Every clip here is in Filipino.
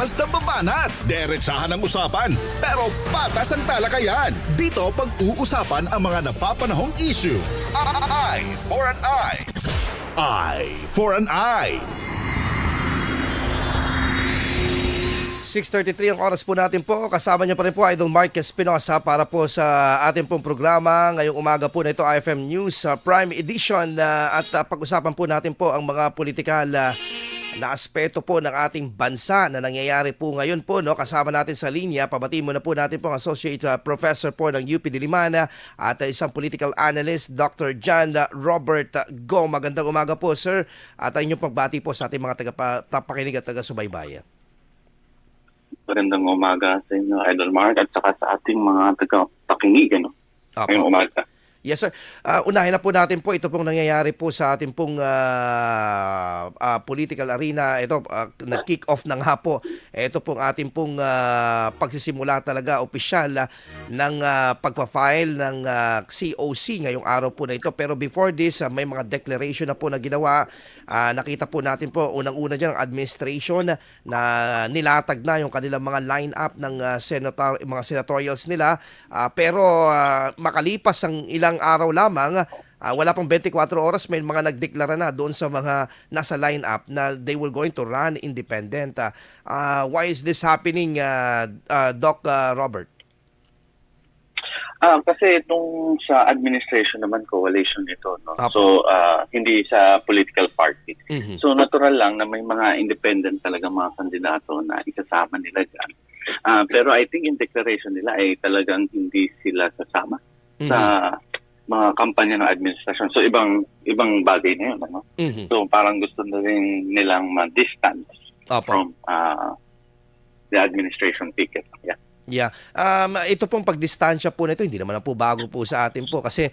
basta babanat, derechahan ang usapan, pero patas ang talakayan. Dito pag-uusapan ang mga napapanahong issue. Eye for an eye. Eye for an eye. 6:33 ang oras po natin po. Kasama niyo pa rin po Idol Mark Espinosa para po sa ating pong programa. Ngayong umaga po na ito, IFM News Prime Edition. At pag-usapan po natin po ang mga politikal na aspeto po ng ating bansa na nangyayari po ngayon po. No? Kasama natin sa linya, pabati muna po natin po ang Associate Professor po ng UP Diliman at isang political analyst, Dr. John Robert Go. Magandang umaga po, sir. At inyong pagbati po sa ating mga tagapakinig at taga-subaybayan. Magandang umaga sa inyo, Idol Mark, at saka sa ating mga tagapakinig ngayong umaga. Yes, sir. Unahin na po natin po ito pong nangyayari po sa ating pong political arena. Ito, nag-kick off na nga po. Ito pong ating pong pagsisimula talaga opisyal ng pagpa-file ng COC ngayong araw po na ito. Pero before this, may mga declaration na po na ginawa. Nakita po natin po, unang-una dyan, ang administration na nilatag na yung kanilang mga line-up ng mga senatorials nila. Pero makalipas ang ilang araw lamang, wala pang 24 oras, may mga nagdeklara na doon sa mga nasa line-up na they were going to run independent. Why is this happening, Doc Robert? Kasi itong sa administration naman, coalition ito. No? So, hindi sa political party. Mm-hmm. So, natural lang na may mga independent talaga mga kandidato na isasama nila dyan. Pero I think in declaration nila ay talagang hindi sila sasama sa mga kampanya ng administrasyon. So, ibang bagay na yun. Ano? Mm-hmm. So, parang gusto na rin nilang ma-distance from the administration ticket. Yeah. Yeah. Ito pong pagdistansya po nito, hindi naman na po bago po sa atin po kasi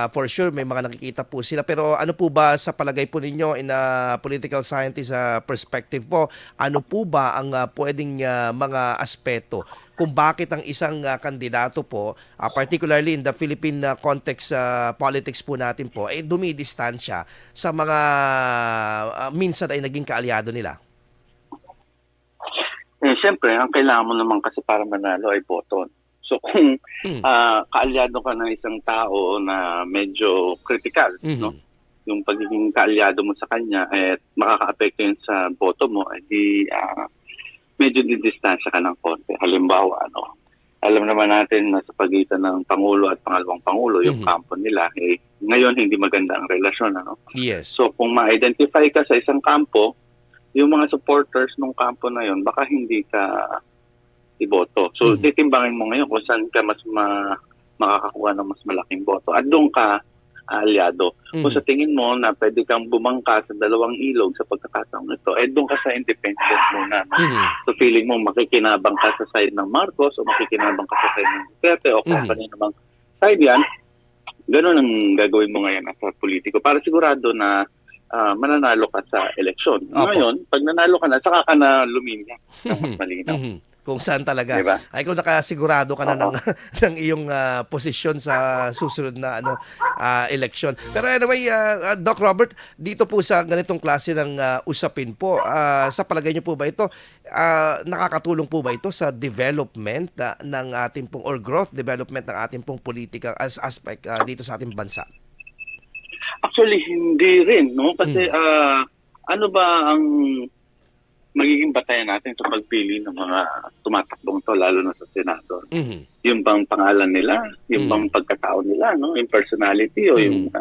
for sure may mga nakikita po sila. Pero ano po ba sa palagay po ninyo in a political scientist perspective po, ano po ba ang pwedeng mga aspeto kung bakit ang isang kandidato po, particularly in the Philippine context politics po natin po, dumidistansya sa mga minsan ay naging kaalyado nila? Siyempre, ang kailangan mo naman kasi para manalo ay boto. So kung kaalyado ka ng isang tao na medyo critical, no? Yung pagiging kaalyado mo sa kanya at makaka-apekto yun sa boto mo, di medyo didistansya ka ng konti. Halimbawa, alam naman natin na sa pagitan ng Pangulo at Pangalawang Pangulo, yung kampo nila, ngayon hindi maganda ang relasyon. Yes. So kung ma-identify ka sa isang kampo, yung mga supporters ng kampo na yon baka hindi ka iboto. So, titimbangin mo ngayon kung saan ka mas makakakuha ng mas malaking boto. At doon ka aliado. Kung sa tingin mo na pwede kang bumangka sa dalawang ilog sa pagkakataong ito, doon ka sa independent muna. So, feeling mo makikinabang ka sa side ng Marcos o makikinabang ka sa side ng Duterte o kung namang side yan, ganun ang gagawin mo ngayon sa politiko. Para sigurado na mananalo ka sa eleksyon. Ngayon, pag nanalo ka na, saka ka na luminya ng mas malinaw. Kung saan talaga. Diba? Ay kung nakasigurado ka na ng iyong posisyon sa susunod na eleksyon. Pero anyway, Doc Robert, dito po sa ganitong klase ng usapin po, sa palagay niyo po ba ito, nakakatulong po ba ito sa development ng ating pong, or growth development ng ating pong politika as aspect dito sa ating bansa? Actually, hindi rin, no? Kasi ano ba ang magiging batayan natin sa pagpili ng mga tumatakbong to, lalo na sa Senado? Yung bang pangalan nila? Yung bang pagkatao nila? No? Yung personality o yung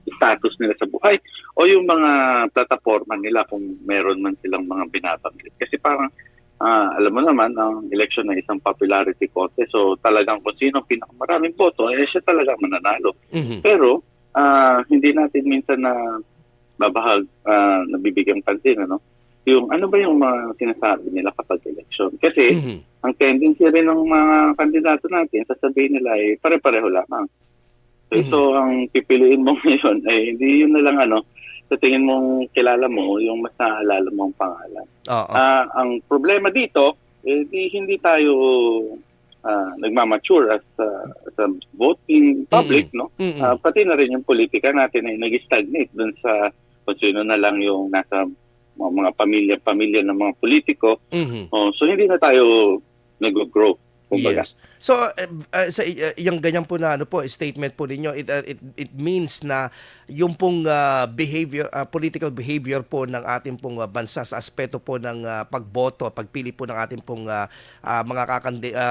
status nila sa buhay? O yung mga plataforma nila kung meron man silang mga binabanggit? Kasi parang, alam mo naman, ang election na isang popularity contest. So talagang kung sino pinakamaraming boto, siya talagang mananalo. Pero, hindi natin minsan na babahag, nabibigyan pansin, yung ano ba yung mga sinasabi nila kapag election. Kasi, ang tendency rin ng mga kandidato natin, sasabihin nila ay pare-pareho lamang. So, ang pipiliin mo ngayon ay hindi yun na lang sa tingin mong kilala mo, yung mas naalala mong pangalan. Ang problema dito, hindi tayo nagmamature as a voting public, no? Pati na rin yung politika natin ay nag-stagnate dun sa kung sino na lang yung nasa mga pamilya ng mga politiko. Mhm. So hindi na tayo nag-grow. Kumbaga. Yes. So sa yung ganyan po na statement po ninyo, it means na yung pong political behavior po ng ating pong bansa sa aspeto po ng pagboto, pagpili po ng ating pong mga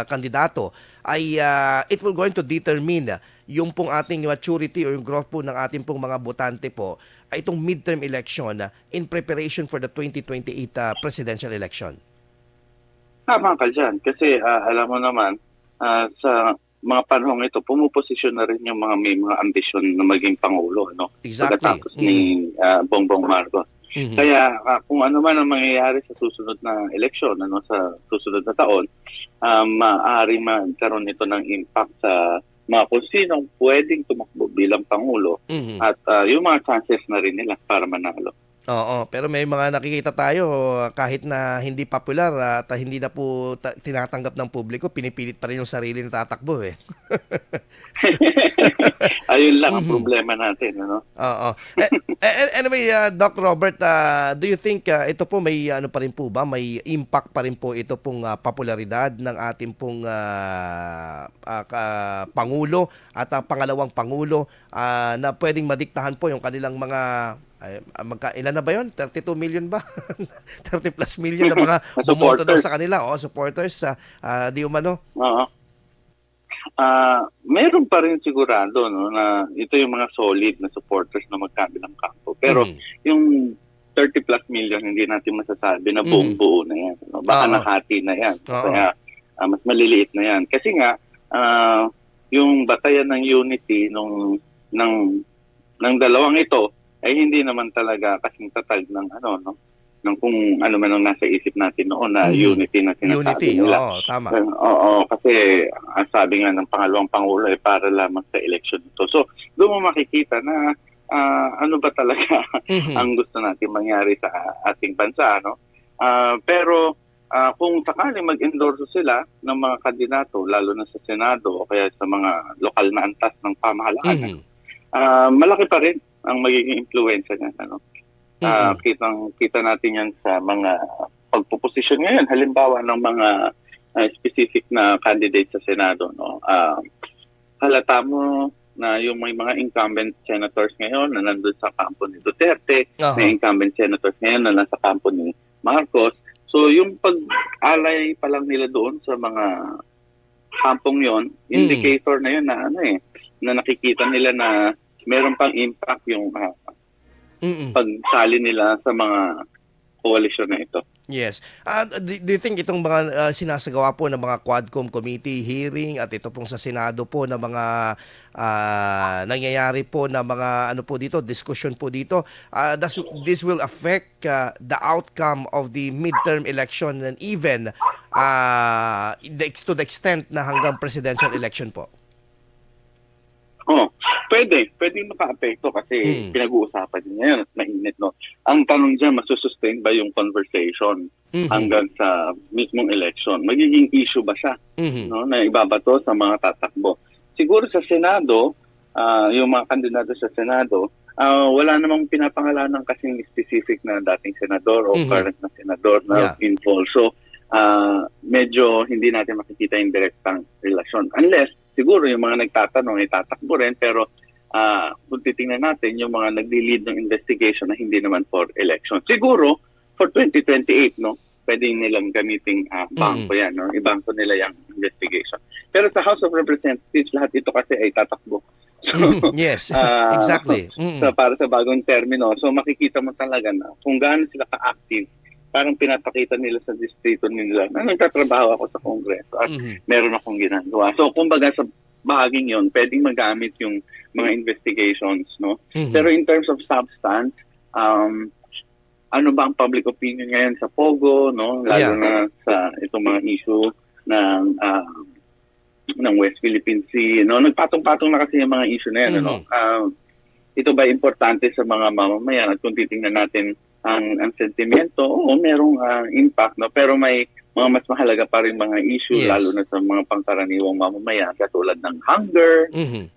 kandidato ay it will going to determine yung pong ating maturity or yung growth po ng ating pong mga botante po ay itong midterm election in preparation for the 2028 presidential election. Tama ka dyan. Kasi alam mo naman, sa mga panahong ito, pumuposisyon na rin yung may mga ambisyon na maging Pangulo. No? Exactly. Pagkatapos ni Bongbong Marcos. Mhm. Kaya kung ano man ang mangyayari sa susunod na eleksyon, sa susunod na taon, maaaring magkaroon ito ng impact sa mga kung sinong pwedeng tumakbo bilang Pangulo Mhm. at yung mga chances na rin nila para manalo. Oo, pero may mga nakikita tayo kahit na hindi popular at hindi na po tinatanggap ng publiko, pinipilit pa rin yung sarili na tatakbo eh. Ayun lang ang problema natin. Ano? Oo. Anyway, Doc Robert, do you think ito po may ano pa rin po ba? May impact pa rin po ito pong popularidad ng ating pong Pangulo at pangalawang Pangulo na pwedeng madiktahan po yung kanilang mga ilan na ba yun? 32 million ba? 30 plus million na mga bumoto daw sa kanila. Supporters. Di umano? Oo. Meron pa rin sigurado na ito yung mga solid na supporters na magkabilang kampo. Pero yung 30 plus million, hindi natin masasabi na buong buo na yan. No? Baka nahati na yan. Kaya mas maliliit na yan. Kasi nga, yung batayan ng unity ng dalawang ito, ay hindi naman talaga kasing tatag ng ng kung ano man ang nasa isip natin noon na unity na sinasabi nila. Oo, tama. Oo, kasi ang sabi nga ng pangalawang Pangulo ay para lamang sa election ito. So, doon mo makikita na ano ba talaga ang gusto natin mangyari sa ating bansa. Pero kung sakaling mag-endorse sila ng mga kandidato, lalo na sa Senado o kaya sa mga lokal na antas ng pamahalaan, malaki pa rin ang magiging influensya niya. Kita natin yan sa mga pagpuposisyon ngayon. Halimbawa ng mga specific na candidate sa Senado. Halata mo na yung may mga incumbent senators ngayon na nandun sa kampo ni Duterte, may incumbent senators ngayon na nasa kampo ni Marcos. So yung pag-alay pa lang nila doon sa mga kampong yon, indicator na yun na na nakikita nila na meron pang impact yung pagsali nila sa mga koalisyon na ito. Yes. Do you think itong mga sinasagawa po ng mga Quadcom committee hearing at ito pong sa Senado po na mga nangyayari po na mga discussion po dito, this will affect the outcome of the midterm election and even to the extent na hanggang presidential election po? Pwede maka-apekto kasi pinag-uusapan niya ngayon at mainit. Ang tanong dyan, masusustain ba yung conversation hanggang sa mismong election? Magiging issue ba siya na ibabato sa mga tatakbo? Siguro sa Senado, yung mga kandidato sa Senado, wala namang pinapangalanan kasing specific na dating senador o current na senador na involved. So, medyo hindi natin makikita yung direktang relasyon. Unless, siguro yung mga nagtatanong ay tatakbo rin, pero kung titingnan natin yung mga nagli-lead ng investigation na hindi naman for election. Siguro, for 2028, pwedeng nilang gamiting bangko yan. Ibangko nila yung investigation. Pero sa House of Representatives, lahat ito kasi ay tatakbo. So, yes, exactly. So, para sa bagong termino. So, makikita mo talaga na kung gaano sila ka-active, parang pinapakita nila sa distrito nila na nagtatrabaho ako sa Kongreso at meron akong ginagawa. So, kumbaga sa bahaging yon, pwedeng magamit yung mga investigations, Pero in terms of substance, ano ba ang public opinion ngayon sa Pogo, Lalo na sa itong mga issue ng West Philippine Sea, Nagpatong-patong na kasi yung mga issue na yan, Ito ba importante sa mga mamamayan? At kung titingnan natin ang sentimento, merong impact, pero may mga mas mahalaga pa rin mga issue, lalo na sa mga pangkaraniwang mamamayan, katulad ng hunger,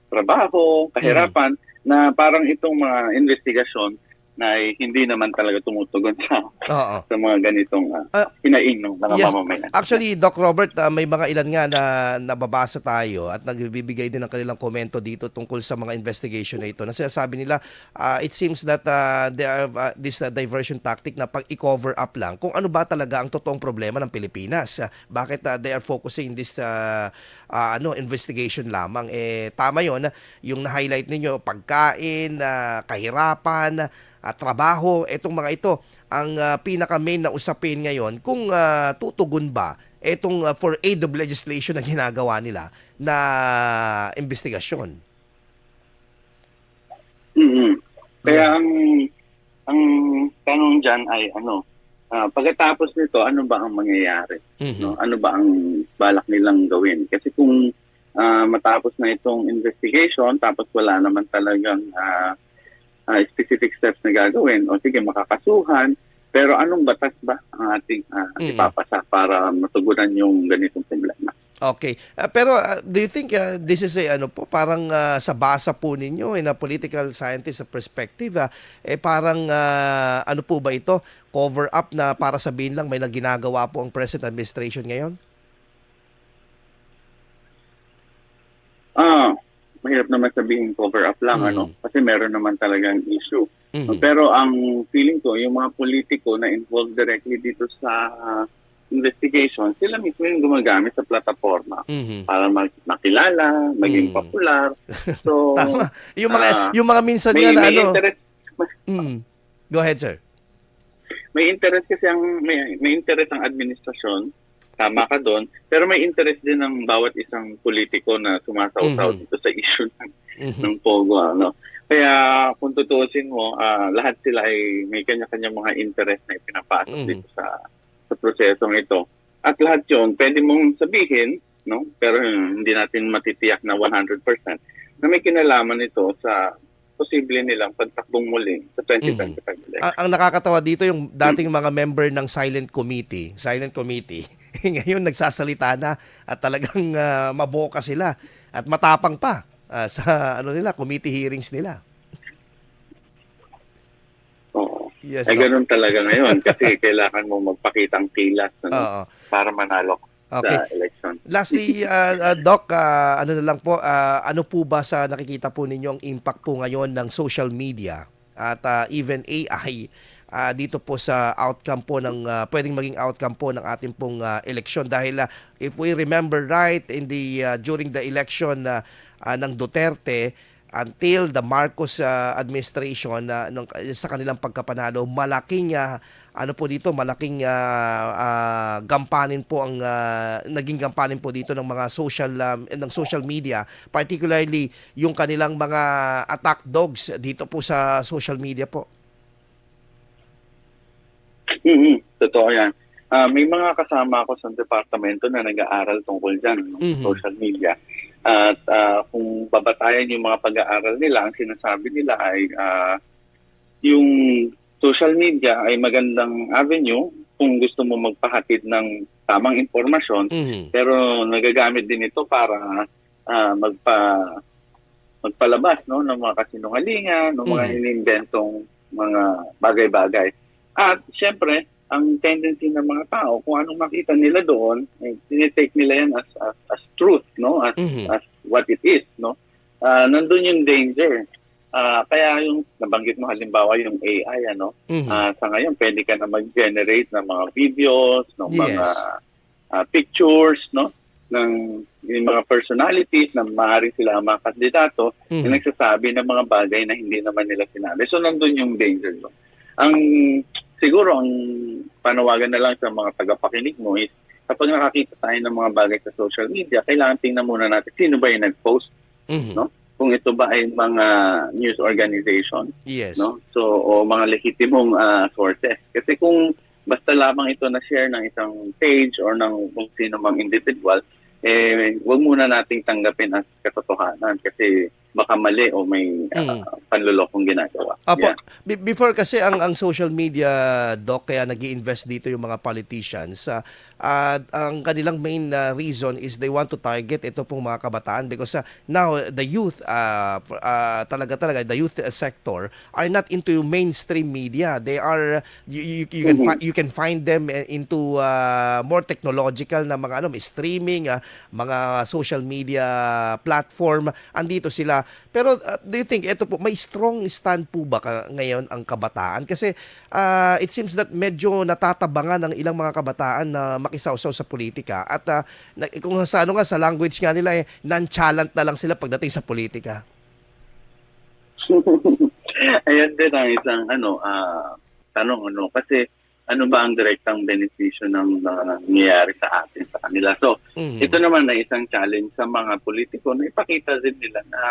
trabaho, kahirapan, na parang itong mga investigasyon na hindi naman talaga tumutugon Oo. sa mga ganitong hinaing ng mga Yes. mamamayan. Actually, Doc Robert, may mga ilan nga na nababasa tayo at nagbibigay din ng kanilang komento dito tungkol sa mga investigation na ito. Na sinasabi nila, it seems that there are this diversion tactic na pag i-cover up lang kung ano ba talaga ang totoong problema ng Pilipinas. Bakit they are focusing this investigation lamang? Tama yon, yung na-highlight ninyo, pagkain, kahirapan, trabaho, etong mga ito ang pinaka-main na usapin ngayon kung tutugon ba etong for aid of legislation na ginagawa nila na investigasyon. Mm-hmm. Kaya Yes. ang tanong dyan ay pagkatapos nito, ano ba ang mangyayari? Mhm. No? Ano ba ang balak nilang gawin? Kasi kung matapos na itong investigation, tapos wala naman talagang specific steps na gagawin, o sige, makakasuhan, pero anong batas ba ang ating ipapasa para matugunan yung ganitong problema? Okay. Pero do you think this is parang sa basa po ninyo in a political scientist perspective, parang ano po ba ito? Cover up na para sabihin lang may ginagawa po ang present administration ngayon? Mahirap naman sabihin cover up lang, kasi meron naman talagang issue. Mhm. Pero ang feeling ko, yung mga politiko na involved directly dito sa investigation, sila mismo yung gumagamit sa plataforma Mhm. para makilala, maging popular. So, Tama. Yung mga minsan may, nga na may interest, Go ahead, sir. may interest kasi may interest ang administrasyon, tama ka doon, pero may interest din ng bawat isang politiko na sumasaw-saw dito sa issue ng Pogo. Kaya kung tutuusin mo, lahat sila ay may kanya-kanya mga interest na ipinapasok dito sa prosesong ito. At lahat yun, pwede mong sabihin, pero hindi natin matitiyak na 100%, na may kinalaman ito sa posible nilang pagtakbong muli sa 2025 election. Ang nakakatawa dito yung dating mga member ng Silent Committee, ngayon nagsasalita na at talagang maboka sila at matapang pa sa committee hearings nila. Oo. Yes, Ay Doc. ganun talaga ngayon kasi kailangan mo magpakitang kilas Oo. para manalo Okay. sa election. Lastly, Doc, ano na lang po, ano po ba sa nakikita po ninyo ang impact po ngayon ng social media at even AI dito po sa outcome po ng pwedeng maging outcome po ng ating pong eleksyon dahil if we remember right in the during the election ng Duterte until the Marcos administration sa kanilang pagkapanalo, malaking malaking gampanin po ang naging gampanin po dito ng mga social media, particularly yung kanilang mga attack dogs dito po sa social media po. Totoo yan. May mga kasama ako sa departamento na nag-aaral tungkol dyan, social media. At kung babatayan yung mga pag-aaral nila, ang sinasabi nila ay yung social media ay magandang avenue kung gusto mo magpahatid ng tamang impormasyon, pero nagagamit din ito para magpalabas ng mga kasinungalingan, ng mga iniimbentong mga bagay-bagay. At siyempre, ang tendency ng mga tao, kung anong makita nila doon, tinitake nila yan as truth, as what it is. Nandun yung danger. Kaya yung nabanggit mo halimbawa yung AI, sa ngayon pwede ka na mag-generate ng mga videos, ng mga pictures, ng yung mga personalities na maaaring sila ang mga kandidato na nagsasabi ng mga bagay na hindi naman nila sinabi. So nandun yung danger. Siguro ang panawagan na lang sa mga tagapakinig mo is kapag nakakita tayo ng mga bagay sa social media, kailangan tingnan muna natin sino ba yung nag-post, kung ito ba ay mga news organization, Yes. So o mga lehitimong sources. Kasi kung basta lamang ito na share ng isang page or ng kung sino mang individual, wag muna nating tanggapin as katotohanan kasi baka mali o may panlulokong ginagawa. Apo, Yeah. before kasi ang social media, Doc, kaya nag-i-invest dito yung mga politicians, ang kanilang main reason is they want to target ito pong mga kabataan because now the youth talaga the youth sector are not into mainstream media. They are you can find them into more technological na mga streaming, mga social media platform. Andito sila. Pero do you think ito po may strong stand po ba ngayon ang kabataan? Kasi it seems that medyo natatabangan ng ilang mga kabataan na makisawsaw sa politika at kung sa sa language nga nila nonchalant na lang sila pagdating sa politika. Ayan din ang isang tanong kasi ano ba ang direktang benepisyo ng nangyayari sa atin sa kanila. So, ito naman na isang challenge sa mga politiko na ipakita din nila na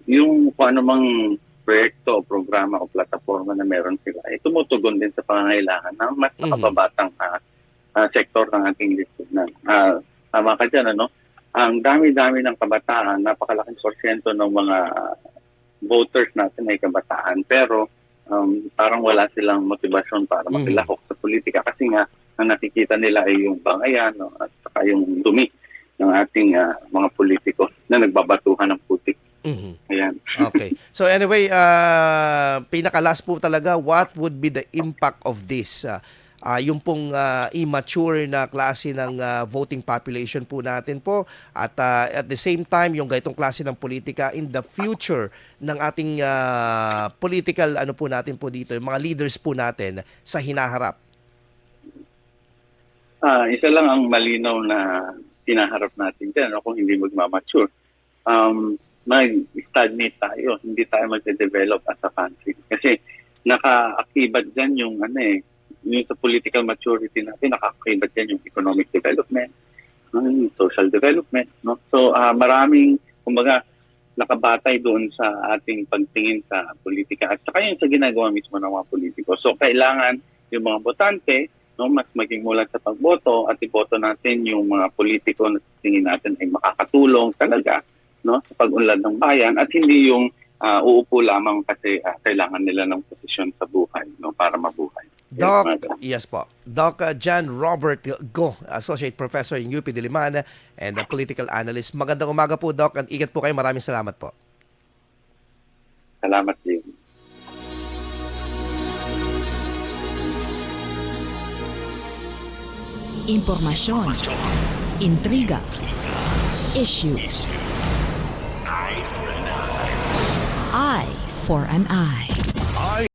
yung kung anumang proyekto o programa o plataforma na meron sila, tumutugon din sa pangangailangan ng mas nakababatang sektor ng ating lipunan. Tama ka dyan, ang dami-dami ng kabataan, napakalaking porsyento ng mga voters natin ay kabataan, pero parang wala silang motibasyon para makilahok sa politika kasi nga ang nakikita nila ay yung bangayan at saka yung dumi ng ating mga politiko na nagbabatuhan ng putik. Ayan. Okay. So anyway, pinaka-last po talaga, what would be the impact of this? Yung pong immature na klase ng voting population po natin po at at the same time yung ganitong klase ng politika in the future ng ating political po natin po dito, yung mga leaders po natin sa hinaharap. Isa lang ang malinaw na hinaharap natin dyan kung hindi magmamature. Mag-stagnate tayo, hindi tayo mag-develop as a country. Kasi naka-akibat dyan yung yung sa political maturity natin, nakakakibat yan yung economic development, social development. No? So maraming, kumbaga, nakabatay doon sa ating pagtingin sa politika at saka yung sa ginagawa mismo ng mga politiko. So kailangan yung mga botante, mas maging mulat sa pagboto at iboto natin yung mga politiko na tingin natin ay makakatulong talaga sa pag-unlad ng bayan at hindi yung uupo lamang kasi kailangan nila ng posisyon sa buhay para mabuhay. Doc, yes po. Doc John Robert Go, Associate Professor in UP Diliman and a political analyst. Magandang umaga po, Doc. At ingat po kayo. Maraming salamat po. Salamat din. Impormasyon, intriga, issue. Eye for an eye.